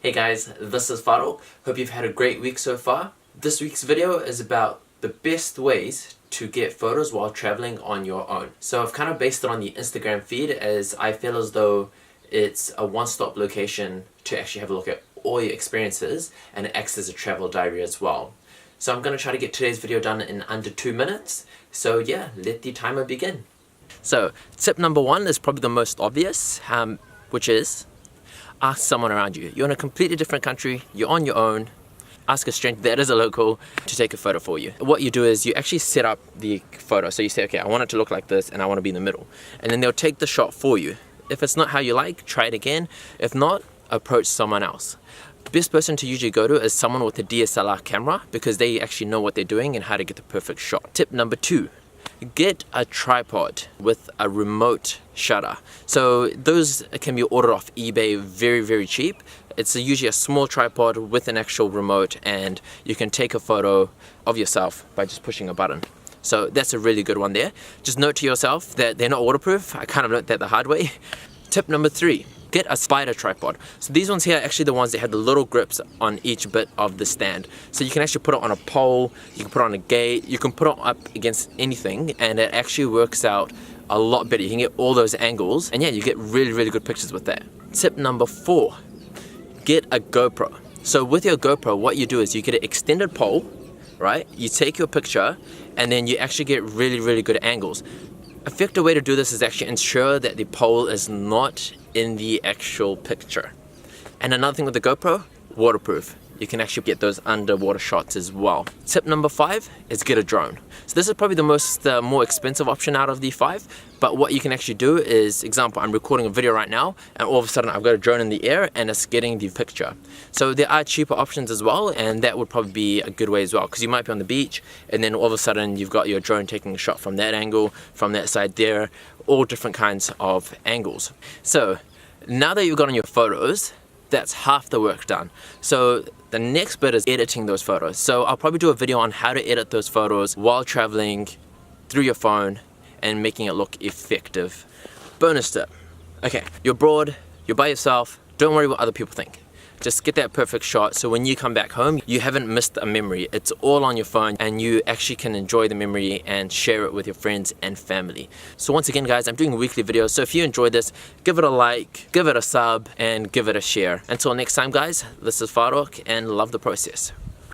Hey guys, this is Faroq. Hope you've had a great week so far. This week's video is about the best ways to get photos while traveling on your own. So I've kind of based it on the Instagram feed, as I feel as though it's a one-stop location to actually have a look at all your experiences, and it acts as a travel diary as well. So I'm going to try to get today's video done in under 2 minutes. So yeah, let the timer begin. So tip number 1 is probably the most obvious, which is ask someone around you. You're in a completely different country, you're on your own, ask a stranger that is a local to take a photo for you. What you do is you actually set up the photo. So you say, okay, I want it to look like this and I want to be in the middle. And then they'll take the shot for you. If it's not how you like, try it again. If not, approach someone else. The best person to usually go to is someone with a DSLR camera, because they actually know what they're doing and how to get the perfect shot. Tip number 2. Get a tripod with a remote shutter. So those can be ordered off eBay very cheap. It's usually a small tripod with an actual remote, and you can take a photo of yourself by just pushing a button. So that's a really good one there. Just note to yourself that they're not waterproof. I kind of learned that the hard way. Tip number 3. Get a spider tripod. So these ones here are actually the ones that have the little grips on each bit of the stand. So you can actually put it on a pole, you can put it on a gate, you can put it up against anything, and it actually works out a lot better. You can get all those angles, and yeah, you get really good pictures with that. Tip number 4, get a GoPro. So with your GoPro, what you do is you get an extended pole, right? You take your picture, and then you actually get really good angles. Effective way to do this is actually ensure that the pole is not in the actual picture. And another thing with the GoPro, waterproof. You can actually get those underwater shots as well. Tip number 5 is get a drone. So this is probably the most more expensive option out of the 5, but what you can actually do is, example, I'm recording a video right now and all of a sudden I've got a drone in the air and it's getting the picture. So there are cheaper options as well, and that would probably be a good way as well, because you might be on the beach and then all of a sudden you've got your drone taking a shot from that angle, from that side there, all different kinds of angles. So now that you've gotten your photos, that's half the work done. So the next bit is editing those photos. So I'll probably do a video on how to edit those photos while traveling through your phone and making it look effective. Bonus tip. Okay, you're abroad, you're by yourself, don't worry what other people think. Just get that perfect shot, so when you come back home, you haven't missed a memory. It's all on your phone, and you actually can enjoy the memory and share it with your friends and family. So once again guys, I'm doing weekly videos, so if you enjoyed this, give it a like, give it a sub, and give it a share. Until next time guys, this is Faroq, and love the process.